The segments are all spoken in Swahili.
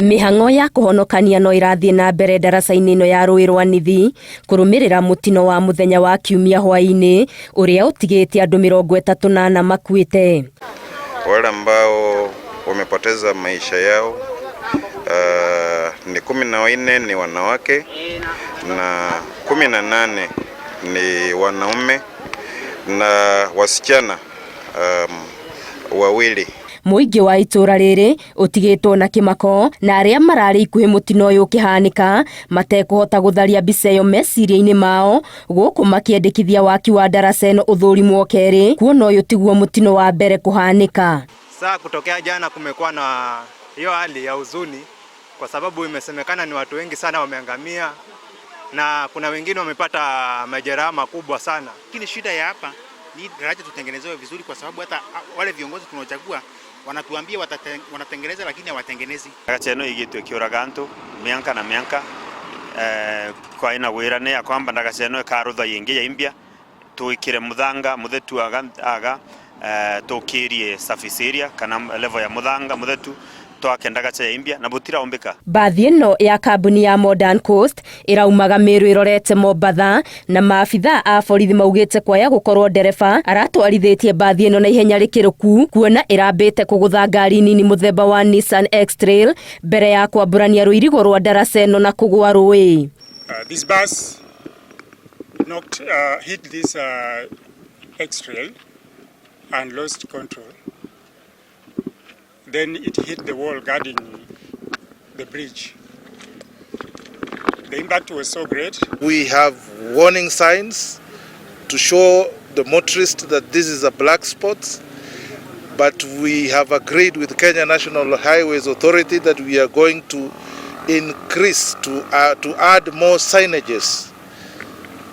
Mĩhang'o ya kũhonokania no ĩrathiĩ na mbere daraca-inĩ ino ya rũũĩ rwa Nithi kũrũmĩrĩra mũtino wa mũthenya wa Kiumia hwaĩ-inĩ ũrĩa ũtigĩte andũ 34 makuĩte. Wale ambao wamepoteza maisha yao ni 14 ni wanawake na 18 ni wanaume na wasichana wawili. Mũingĩ wa itũra rĩrĩ ũtigĩtwo na kĩmako na arĩa mararĩ ikuhĩ mũtino ũyũ ũkĩhanĩka matekũhota gũtharia mbica ĩyo meciria-inĩ mao gũkũ makĩendekithia waki wa daraca ĩno ũthũrimwo kerĩ kuona ũyũ tiguo mũtino wa mbere kũhanĩka. Saa kutokea jana kumekuwa na hiyo hali ya huzuni kwa sababu imesemekana ni watu wengi sana wameangamia na kuna wengine wamepata majeraha makubwa sana. Lakini shida ya hapa ni daraja tutengenezewe vizuri kwa sababu hata wale viongozi tunaochagua wanatuambia wanatengeneza lakini hawatengenezi. Daraja ino igitwe kiuragantu mianka na mianka kwa ina wirane ya kwamba daraja ino ikarutha yingi ya imbia tuikire muthanga muthetu aga tukirie surface area kana level ya muthanga muthetu twakendaga imbia na butira ombeka. Bathi ĩno ya kambuni ya Modern Coast ĩraumaga Meru ĩrorete Mombatha na maabitha a borithi maugĩte kwaya gũkorwo ndereba aratwarithĩtie bathi ĩno na ihenya rĩkĩrũku kuona ĩrambĩte kũgũtha ngari nini mũthemba wa Nissan X-Trail mbere ya kwambũrania rũirigo rwa daraca ĩno na kũgũa rũũĩ. This bus hit this X-Trail and lost control. Then it hit the wall guarding the bridge. The impact was so great. We have warning signs to show the motorist that this is a black spot, but we have agreed with Kenya National Highways Authority that we are going to increase, to add more signages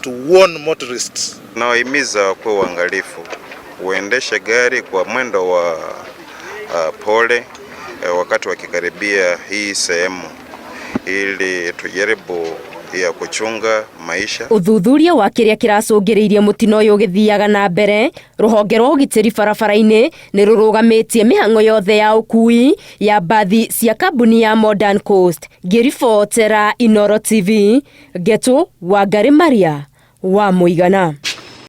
to warn motorists. Nawahimiza kwa uangalifu, uendeshe gari kwa mwendo wa pole wakati wakikaribia hii sehemu ili tujaribu ya kuchunga maisha. Uthuthuria wa kĩrĩa kĩracũngĩrĩirie mũtino ũyũ ũgĩthiaga na mbere rũhonge rwa ũgitĩri barabara-inĩ nĩ rũrũgamĩtie mĩhang'o yothe ya ũkui ya bathi cia kambuni ya Modern Coast. Ngĩribotera Inooro TV, Geto Wangari Maria wa Mũigana.